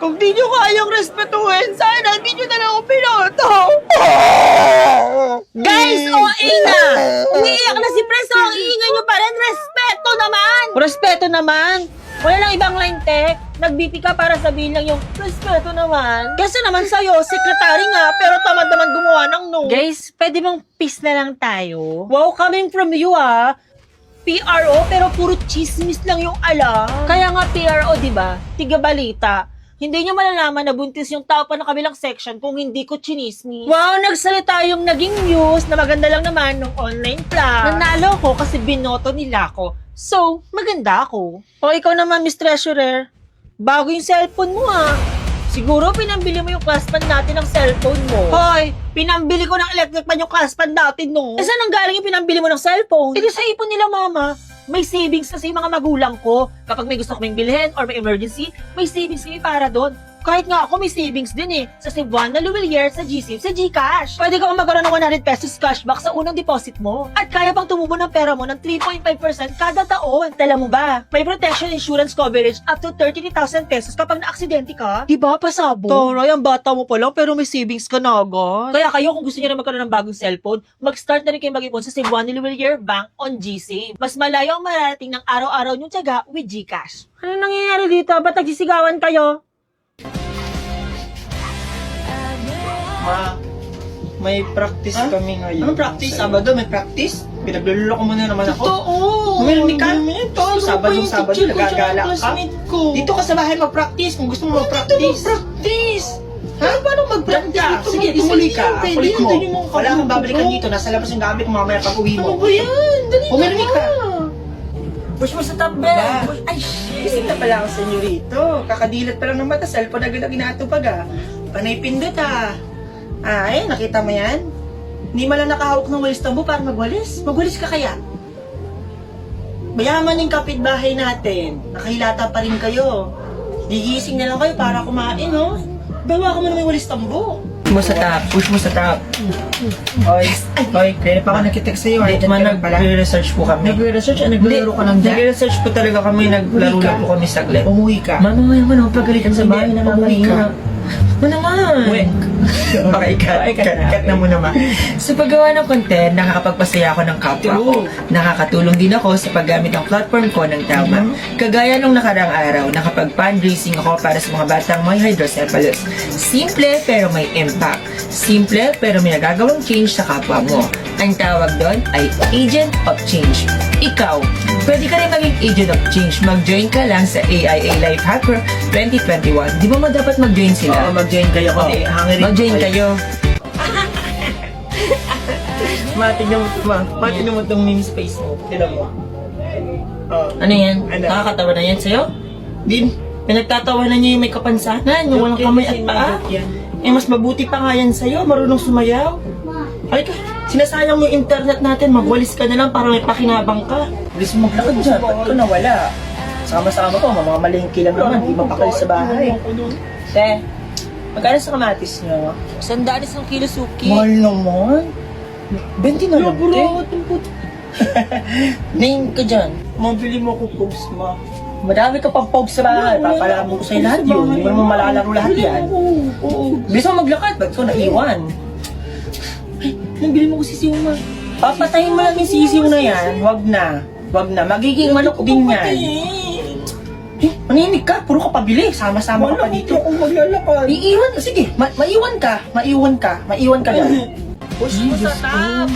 Kung di nyo kayang respetuhin, sana di nyo na lang ako pinoto. Guys, OA na! Umiiyak na si Pres, ang iingay nyo pa rin. Respeto naman! Respeto naman. Wala lang ibang line, te. Nag-BP ka para sabihin lang yung respeto naman. Kasi naman sa'yo, sekretary nga, pero tamad naman gumawa ng no. Guys, pwede bang peace na lang tayo? Wow, coming from you PRO, pero puro chismis lang yung alam. Kaya nga PRO, di ba? Tiga balita. Hindi nyo malalaman na buntis yung tao pa ng kabilang section kung hindi ko chinismis. Wow, nagsalita yung naging news na maganda lang naman nung online class. Nanalo ko kasi binoto nila ako. So, maganda ako. O ikaw naman, Miss Treasurer, bago yung cellphone mo Siguro pinambili mo yung classpan natin ng cellphone mo. Hoy, pinambili ko ng electric pan yung classpan natin, no? Eh saan ang galing yung pinambili mo ng cellphone? Hindi sa ipon nila, mama. May savings kasi yung mga magulang ko. Kapag may gusto kaming bilhin or may emergency, may savings kami para doon. Kahit nga ako may savings din sa Cebuana Luwilier, sa GSave, sa GCash. Pwede ka magkaroon ng 100 pesos cashback sa unang deposit mo. At kaya pang tumubo ng pera mo ng 3.5% kada taon. Tala mo ba? May protection insurance coverage up to 33,000 pesos kapag na-aksidente ka. Di ba pasabo? Toray, ang bata mo pa lang pero may savings ka na agad. Kaya kayo kung gusto niyo na magkaroon ng bagong cellphone, mag-start na rin kayo mag-ipon sa Cebuana Luwilier Bank on GSave. Mas malayo ang mararating ng araw-araw niyong tiyaga with GCash. Ano nangyayari dito? Ba't nagsisigawan kayo? Ma, may practice kami ngayon. Anong practice? Sabado may practice? Pinagluloko mo na naman ako. Totoo! Humilmi ka? Ito, Sabado, nagagala ka? Ko. Dito ka sa bahay mag-practice kung gusto mo mag-practice. Practice! Ha? Paano mag-practice? Diyan ka. Sige, tumuli ka. Kulit mo. Wala kang babalikan dito. Nasa labas yung gamit mo mamaya pag uwi Ano mo. ba yan? Dali Humilmi ka. Push mo sa top Ba? bed. Ay, shit. Gising na pala ako sa inyo rito. Kakadilat pa lang ng mata. Cellphone agad ang ginatupag Panay pindot Ay, nakita mo yan? Hindi man lang nakahawak ng walis tambo para magwalis. Magwalis ka kaya? Mayaman yung kapitbahay natin. Nakahilata pa rin kayo. Gigising na lang kayo para kumain, no? Bawa ka mo naman yung walis tambo. Push mo sa top. Hoy, kaya pa ka nakitext sa'yo. Hindi man nag-research po kami. Nagre-research? Naglaro ka lang dyan? Nagre-research po talaga kami. Naglaro lang po kami saglit. Umuwi ka. Mamaya naman, pagalitan sa bahay na Umuwi ka. Ano naman? Okay, cut na muna ma. Sa paggawa ng content, nakakapagpasaya ako ng kapwa ko. Nakakatulong din ako sa paggamit ng platform ko ng tama. Kagaya nung nakarang araw, nakapag-fundraising ako para sa mga batang may hydrocephalus. Simple pero may impact. Simple pero may nagagawang change sa kapwa mo. Ang tawag doon ay Agent of Change. Ikaw, pwede ka rin maging Agent of Change. Mag-join ka lang sa AIA Life Hacker 2021. Di ba dapat mag-join sila? mag-join kayo kundi mag-join kayo. Matignan mo itong meme space mo. Tignan mo. Ano yan? Ano? Nakakatawa na yan sa'yo? Din, pinagtatawanan niyo yung may kapansanan, yung walang kamay at paa. Eh, mas mabuti pa nga yan sa'yo, marunong sumayaw. Ay ka, sinasayang mo yung internet natin, magwalis ka na lang para may pakinabang ka. Bilis mo maglakad dyan, ba't ka nawala? Sama-sama ko, mga malingki lang naman, di mapakali sa bahay. Te, magkano sa kamatis nyo? 100 isang kilo suki. Mahal naman. 20 na lang, te. Name ka dyan. Mabili mo ko post mo. Madami ka pang post sa bahay. Papalaman ko sa'yo lahat yun. Hindi mo naman malalaro lahat yan. Bilis mo maglakad. Ba't ko naiwan? Ay, nabili mo ko sisiw mo. Papatayin mo lang yung sisiw na yan. Wag na. Wag na. Magiging manok din yan. Manimig ka. Puro ka pabili. Sama-sama ka pa dito. Wala akong maglalakad. Iiwan. Sige. Maiwan ka. Maiwan ka. Maiwan ka lang. Push mo sa top.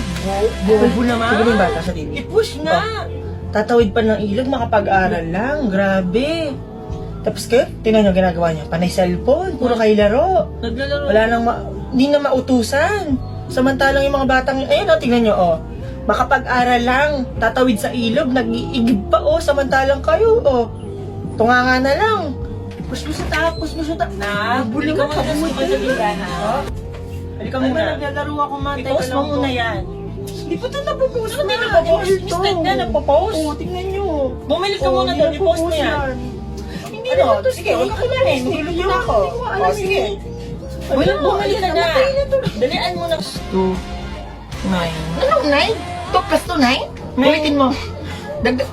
Bobo naman. Sige yung bata sa TV. I-push nga. Tatawid pa ng ilog, makapag-aral lang. Grabe. Tapos kayo, tingnan nyo ginagawa niya. Panay cellphone, puro kayo laro. Naglalaro. Wala nang, hindi na mautusan. Samantalang yung mga batang, ayun o, tingnan nyo o. Makapag-aral lang, tatawid sa ilog, nag-iigib pa o, samantalang kayo o. Tunganga na lang. Push mo sa top. Push mo sa top. Buli ka muna sa kasabihan, ha? Halika Ay, muna. naglalaro ako man. I-post mo muna yan. Hindi pa ito napopost Ano ba napopost? Instant na, napopost. Oo, tingnan nyo. Bumili ka muna doon. I-post mo yan. Hindi ano? Sige, huwag ka kumain. Nilog na ako. O, sige. Bumili ka na. Dalian mo na. 2, 9. Anong 9? 2 plus 2, 9? Ulitin mo.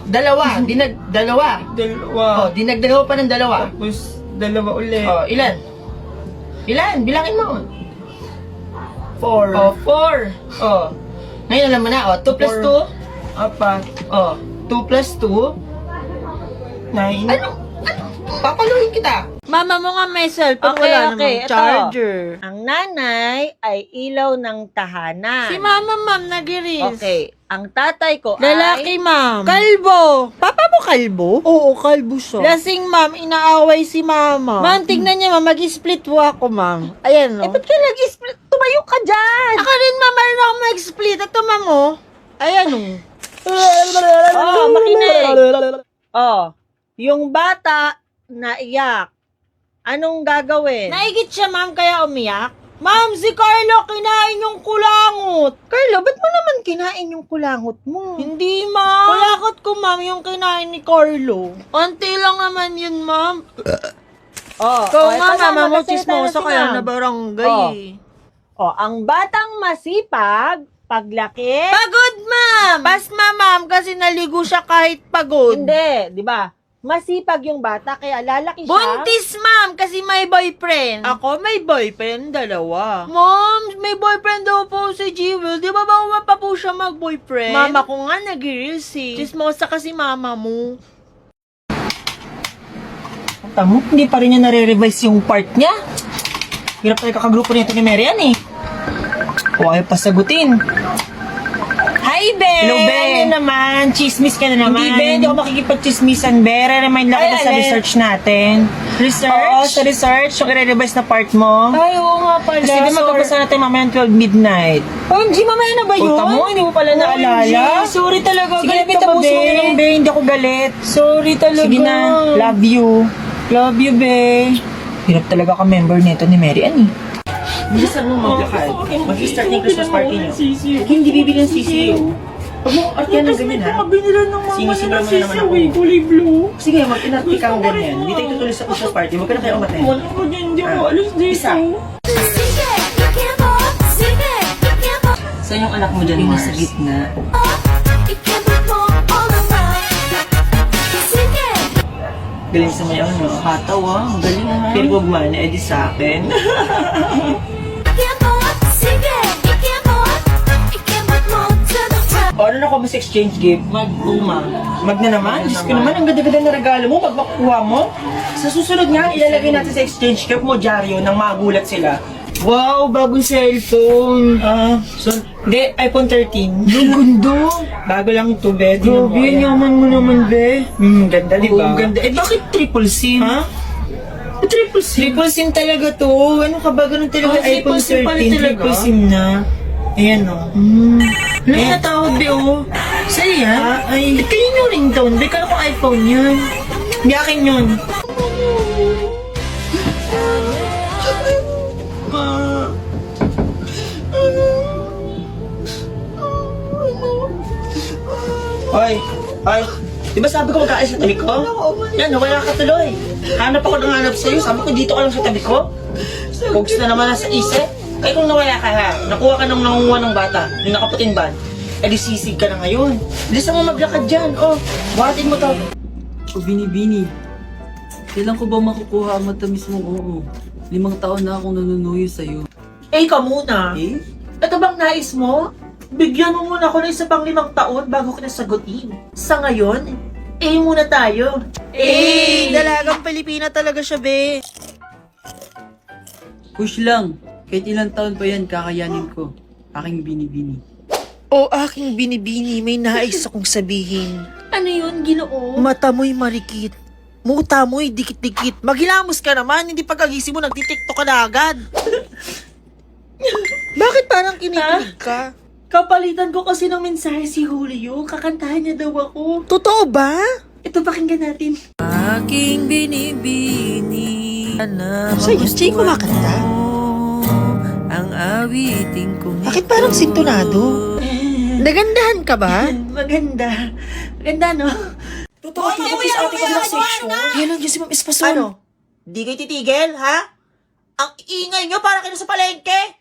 Dalawa. Dinagdalawa. Dalawa. Oh, dinagdalawa pa ng dalawa. Tapos, Dalawa ulit. Oh, ilan? Ilan? Bilangin mo. 4. Oh, 4. Oh. Ngayon alam mo na, oh. 2 plus 2. Apat. Oh. 2 plus 2. 9. Ano? Papaluin kita. Mama mo nga may cellphone, Okay, wala okay, namang ito. charger. Ang nanay ay ilaw ng tahanan. Si mama, ma'am, nagiris. Okay. Ang tatay ko Lalaki, ay... ma'am. Kalbo. Papa mo kalbo? Oo, kalbo siya. Lasing, ma'am. Inaaway si mama. Ma'am, tignan niya, ma'am. Mag-split ako, ma'am. Ayan, no? Eh, ba't ka nag-split? Tumayo ka dyan! Ako rin, ma'am. Meron akong mag-split. Ito, ma'am, oh. Ayan, oh. Oh, makinig. Oh, yung bata naiyak. Anong gagawin? Naigit siya, ma'am, kaya umiyak. Ma'am, si Carlo kinain yung kulangot. Carlo, ba't mo naman kinain yung kulangot mo? Hindi, ma'am. Kulakot ko, ma'am, yung kinain ni Carlo. Unti lang naman yun, ma'am. Oh, Ikaw oh, nga, ito na, mama mo, magsasalita chismosa na si kaya ma'am. na barangay. Oh. Oh, ang batang masipag, paglaki... Pagod, ma'am! Pasma, ma'am, kasi naligo siya kahit pagod. Hindi, di ba? Masipag yung bata, kaya lalaki siya. Buntis, ma'am, kasi may boyfriend. Ako, may boyfriend, dalawa. Ma'am, may boyfriend daw po si Jewel. Di ba ba pa po siya mag-boyfriend? Mama ko nga nag-reels eh. Chismosa kasi mama mo. Tamo, hindi pa rin niya nare-revise yung part niya. Hirap talaga kakagrupo nito ni Marian eh. O ayaw pa sagutin. Hi, Be! Hello, Be! Ano naman? Chismis ka na naman. Hindi, Be. Hindi ako makikipag-chismisan, Be. Re-remind lang kita sa research natin. Research? Oo, sa research. Yung i-revise na part mo. Ay, oo nga pala. Kasi di magkabasa natin mamaya ng 12 midnight. OMG, mamaya na ba yun? Puta mo, hindi mo pala naalala. Sorry talaga. Sige, galit Be, ka ba, tapusin mo Be? na lang, Be. Hindi ako galit. Sorry talaga. Sige na. Love you. Love you, Be. Hirap talaga ka member nito ni Mary Ann eh. Bilisan mo maglakad. Mag-start na yung Christmas party niyo. Hindi bibili ng sisiyo. Huwag mo artiyan ng ganyan ha. Sinisimulan mo na naman ako. kulay blue. Sige, mag-inarti ka ng ganyan. Hindi tayo tutuloy sa Christmas party. Huwag ka na kayo umatay. Wala ko dyan, hindi ako alis dito. Isa. Saan yung anak mo dyan, Mars? Nasa gitna. Galing sa mayaw, no? Hataw ah. Ang galing ah. Pero huwag man, edi sa akin. O, ano na ako mas exchange gift? Mag-uma. Mag na naman? Diyos ko naman, ang ganda-ganda na regalo mo. Magmakuha mo. Sa susunod nga, ilalagay natin sa exchange gift mo, dyaryo, nang magulat sila. Wow, bagong cellphone. So, hindi, iPhone 13. Ang gundo. Bago lang ito, be. Grabe, yaman mo naman, be. Ganda, di ba? Ganda. Eh, bakit triple SIM? Ha? Triple SIM? Triple SIM talaga to. Ano ka ba? Ganun talaga iPhone 13. Triple SIM na. Ayan, o. Ano yung natawag, be, o? Sa'yo yan? Ay, kayo yung ringtone, be. Kala ko iPhone yun. Hindi akin yun. Hoy, hoy. Di ba sabi ko magkaalis sa tabi ko? Yan, wala ka tuloy. Hanap ako ng hanap sa'yo. Sabi ko dito ka lang sa tabi ko. Pugs na naman nasa isip. Kaya kung nawala ka ha, nakuha ka nung nangunguha ng bata, yung nakaputing ban, edi sisig ka na ngayon. Bilisan mo maglakad dyan. Oh, buhatin mo to. O Bini-Bini, kailan ko ba makukuha ang matamis mong oo? 5 taon na akong nanunuyo sa'yo. Eh, ka muna. Eh? Ito bang nais mo? Bigyan mo muna ako ng isa pang 5 taon bago ka nasagutin. Sa ngayon, muna tayo. Dalagang Pilipina talaga siya, be. Push lang. Kahit ilang taon pa yan, kakayanin ko. Aking Bini-Bini. O aking binibini, may nais akong sabihin. Ano yun, Ginoo? Mata mo'y marikit. Muta mo'y dikit-dikit. Maghilamos ka naman, hindi pagkagising mo, nagtitiktok ka na agad. Bakit parang kinikilig ka? Kapalitan ko kasi ng mensahe si Julio. Kakantahan niya daw ako. Totoo ba? Ito, pakinggan natin. Aking binibini. Sa'yo, Jay, kumakanta? Ang awiting ko. Bakit parang sintonado? Nagandahan ka ba? Maganda. Maganda, no? Totoo, ito ko sa ating conversation. Yan lang dyan si Ma'am Espasol. Ano? Di kayo titigil, ha? Ang ingay nyo para kayo sa palengke.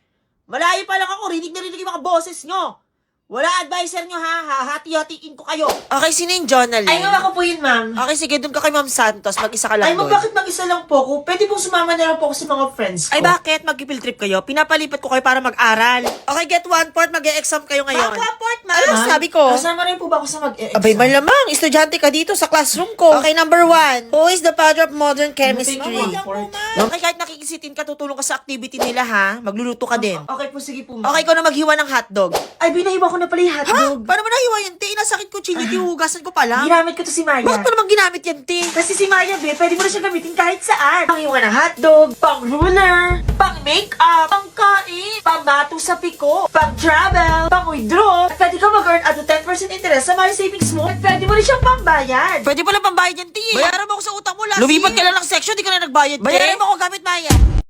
Malayo pa lang ako, rinig na rinig yung mga boses nyo. Wala advisor nyo ha, hahati-hatiin ko kayo. Okay, sino yung Jonalyn? Ay, ma'am, ako po yun, ma'am. Okay, sige, doon ka kay Ma'am Santos. Mag-isa ka Ay, lang ma'am, doon. bakit mag-isa lang po ako? Pwede pong sumama na lang po ako sa mga friends ko. Ay, bakit? Mag-field trip kayo? Pinapalipat ko kayo para mag-aral. Okay, get one port. Mag-e-exam kayo ngayon. Port, ma'am. Ano sabi ko? Kasama rin po ba ako sa mag-e-exam? Abay, malamang. Estudyante ka dito sa classroom ko. Okay, number 1. Who is the father of modern chemistry? Okay, kahit nakikisitin ka, tutulong ka sa activity nila, ha? Magluluto ka din. Okay po, sige po, ma'am. Okay, ikaw na maghiwa ng hotdog. Ay, binahiwa ko na pala yung Ha? hotdog. Paano mo nahiwa yan, te? Inasakit ko chili, tihugasan ko pala. Ginamit ko to si Maya. Bakit mo naman ginamit yan, te? Kasi si Maya, be, pwede mo na siya gamitin kahit saan. Panghiwa ng hotdog, pang ruler, pang make-up, pang kain, pang mato sa piko, pang travel, pang withdraw. At pwede ka mag-earn up to 10% interest sa money savings mo. At pwede mo rin siyang pambayad. Pwede pala pambayad yan, te. Bayaran mo ako sa utang mo last Lumipat ka lang ng section, di ka na nagbayad, te. Bayaran mo ako gamit, Maya.